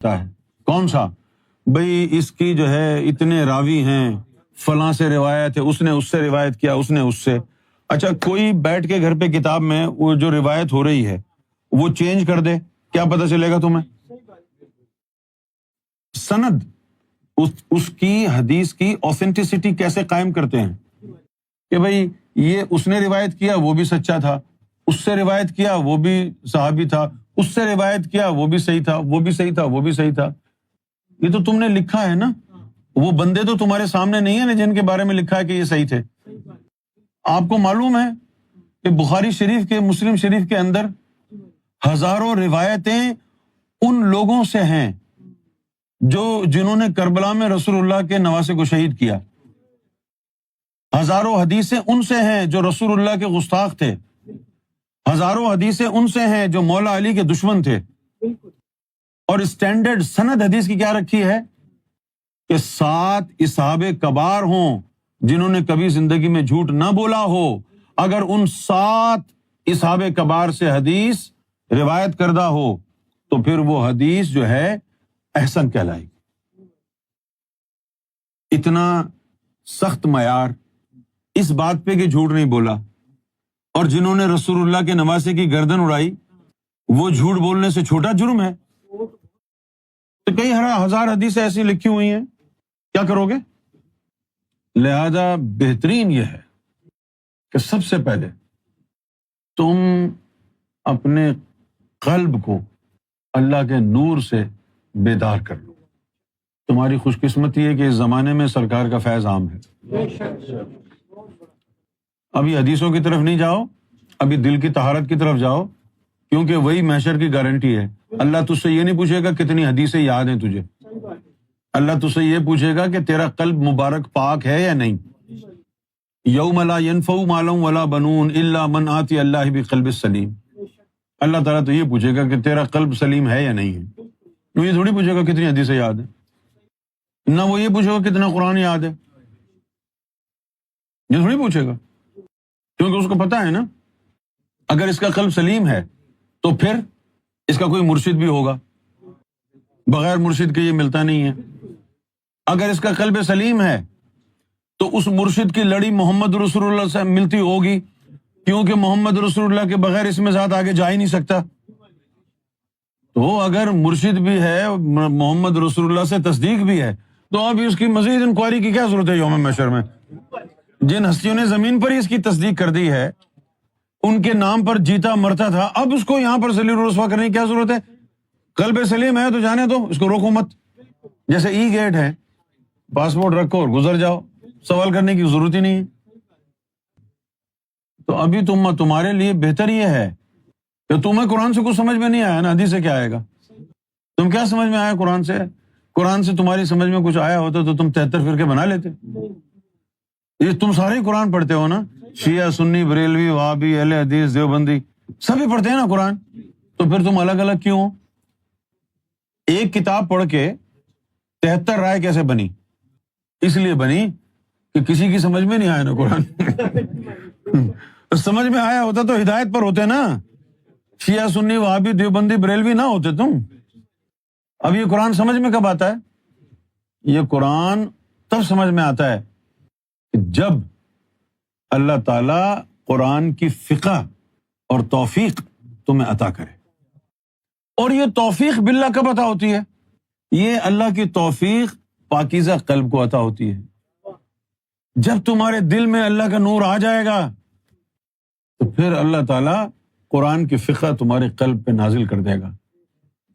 ہے۔ کون سا؟ بھئی اس کی جو ہے اتنے راوی ہیں، فلاں سے روایت ہے، اس نے اس سے روایت کیا، اس نے اس سے۔ اچھا کوئی بیٹھ کے گھر پہ کتاب میں وہ جو روایت ہو رہی ہے وہ چینج کر دے، کیا پتہ چلے گا تمہیں؟ سند اس کی حدیث کی اوتھینٹسٹی کیسے قائم کرتے ہیں کہ بھئی یہ اس نے روایت کیا وہ بھی سچا تھا، اس سے روایت کیا وہ بھی صحابی تھا، اس سے روایت کیا وہ بھی صحیح تھا، وہ بھی صحیح تھا، وہ بھی صحیح تھا۔ یہ تو تم نے لکھا ہے نا، وہ بندے تو تمہارے سامنے نہیں ہیں نا جن کے بارے میں لکھا ہے کہ یہ صحیح تھے۔ آپ کو معلوم ہے کہ بخاری شریف کے، مسلم شریف کے اندر ہزاروں روایتیں ان لوگوں سے ہیں جنہوں نے کربلا میں رسول اللہ کے نواسے کو شہید کیا۔ ہزاروں حدیثیں ان سے ہیں جو رسول اللہ کے گستاخ تھے، ہزاروں حدیثیں ان سے ہیں جو مولا علی کے دشمن تھے۔ اور اسٹینڈرڈ سند حدیث کی کیا رکھی ہے کہ 7 اصحاب کبار ہوں جنہوں نے کبھی زندگی میں جھوٹ نہ بولا ہو، اگر ان 7 اصحاب کبار سے حدیث روایت کردہ ہو تو پھر وہ حدیث جو ہے احسن کہلائے گی۔ اتنا سخت معیار اس بات پہ کہ جھوٹ نہیں بولا، اور جنہوں نے رسول اللہ کے نواسے کی گردن اڑائی وہ جھوٹ بولنے سے چھوٹا جرم ہے۔ تو کئی ہزار حدیثیں ایسی لکھی ہوئی ہیں، کیا کرو گے؟ لہذا بہترین یہ ہے کہ سب سے پہلے تم اپنے قلب کو اللہ کے نور سے بیدار کر لو۔ تمہاری خوش قسمتی ہے کہ اس زمانے میں سرکار کا فیض عام ہے۔ ابھی حدیثوں کی طرف نہیں جاؤ، ابھی دل کی طہارت کی طرف جاؤ، کیونکہ وہی محشر کی گارنٹی ہے۔ اللہ تجھ سے یہ نہیں پوچھے گا کتنی حدیثیں یاد ہیں تجھے، اللہ تجھ سے یہ پوچھے گا کہ تیرا قلب مبارک پاک ہے یا نہیں۔ یوم لا ینفع مال ولا بنون الا من آتی اللہ بقلب سلیم۔ اللہ تعالیٰ تو یہ پوچھے گا کہ تیرا قلب سلیم ہے یا نہیں ہے، وہ یہ تھوڑی پوچھے گا کتنی حدیثیں یاد ہیں، نہ وہ یہ پوچھے گا کتنا قرآن یاد ہے، یہ تھوڑی پوچھے گا، کیونکہ اس کو پتا ہے نا اگر اس کا قلب سلیم ہے تو پھر اس کا کوئی مرشد بھی ہوگا، بغیر مرشد کے یہ ملتا نہیں ہے۔ اگر اس کا قلب سلیم ہے تو اس مرشد کی لڑی محمد رسول اللہ سے ملتی ہوگی، کیونکہ محمد رسول اللہ کے بغیر اس میں ذات آگے جا ہی نہیں سکتا۔ تو اگر مرشد بھی ہے، محمد رسول اللہ سے تصدیق بھی ہے، تو ابھی اس کی مزید انکوائری کی کیا ضرورت ہے یوم محشر میں؟ جن ہستیوں نے زمین پر ہی اس کی تصدیق کر دی ہے، ان کے نام پر جیتا مرتا تھا، اب اس کو یہاں پر ذلیل و رسوا کرنے کی کیا ضرورت ہے؟ قلب سلیم ہے تو جانے دو، اس کو روکو مت۔ جیسے ای گیٹ ہے، پاسپورٹ رکھو اور گزر جاؤ، سوال کرنے کی ضرورت ہی نہیں ہے۔ تو ابھی تمہارے لیے بہتر یہ ہے کہ تمہیں قرآن سے کچھ سمجھ میں نہیں آیا نا، حدیث سے کیا آئے گا؟ تم کیا سمجھ میں آیا قرآن سے؟ قرآن سے تمہاری سمجھ میں کچھ آیا ہوتا تو تم 73 فرقے بنا لیتے۔ یہ تم سارے ہی قرآن پڑھتے ہو نا، شیعہ، سنی، بریلوی، وہابی، اہل حدیث، دیوبندی، سبھی پڑھتے ہیں نا قرآن، تو پھر تم الگ الگ کیوں ہو؟ ایک کتاب پڑھ کے 73 رائے کیسے بنی؟ اس لیے بنی کہ کسی کی سمجھ میں نہیں آیا نا قرآن۔ سمجھ میں آیا ہوتا تو ہدایت پر ہوتے نا، شیعہ، سنی، وہابی، دیوبندی، بریلوی نہ ہوتے تم۔ اب یہ قرآن سمجھ میں کب آتا ہے؟ یہ قرآن تب سمجھ میں آتا ہے کہ جب اللہ تعالی قرآن کی فقہ اور توفیق تمہیں عطا کرے۔ اور یہ توفیق باللہ کب عطا ہوتی ہے؟ یہ اللہ کی توفیق پاکیزہ قلب کو عطا ہوتی ہے۔ جب تمہارے دل میں اللہ کا نور آ جائے گا تو پھر اللہ تعالیٰ قرآن کی فقہ تمہارے قلب پہ نازل کر دے گا،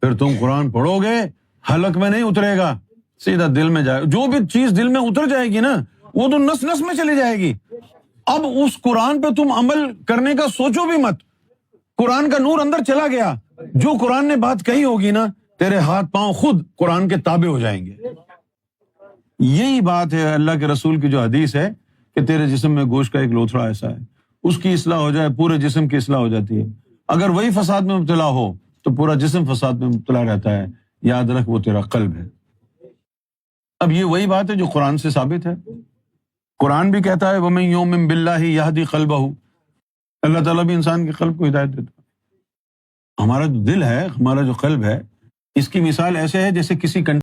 پھر تم قرآن پڑھو گے، حلق میں نہیں اترے گا، سیدھا دل میں جائے گا۔ جو بھی چیز دل میں اتر جائے گی نا وہ تو نس نس میں چلی جائے گی۔ اب اس قرآن پہ تم عمل کرنے کا سوچو بھی مت، قرآن کا نور اندر چلا گیا، جو قرآن نے بات کہی ہوگی نا تیرے ہاتھ پاؤں خود قرآن کے تابع ہو جائیں گے۔ یہی بات ہے اللہ کے رسول کی جو حدیث ہے کہ تیرے جسم میں گوشت کا ایک لوتھڑا ایسا ہے، اس کی اصلاح ہو جائے پورے جسم کی اصلاح ہو جاتی ہے۔ اگر وہی فساد میں مبتلا ہو تو پورا جسم فساد میں مبتلا رہتا ہے۔ یاد رکھ وہ تیرا قلب ہے۔ اب یہ وہی بات ہے جو قرآن سے ثابت ہے۔ قرآن بھی کہتا ہے وَمَن يُؤْمِن بِاللَّهِ يَهْدِ قَلْبَهُ، اللہ تعالیٰ بھی انسان کے قلب کو ہدایت دیتا ہے۔ ہمارا جو دل ہے، ہمارا جو قلب ہے، اس کی مثال ایسے ہے جیسے کسی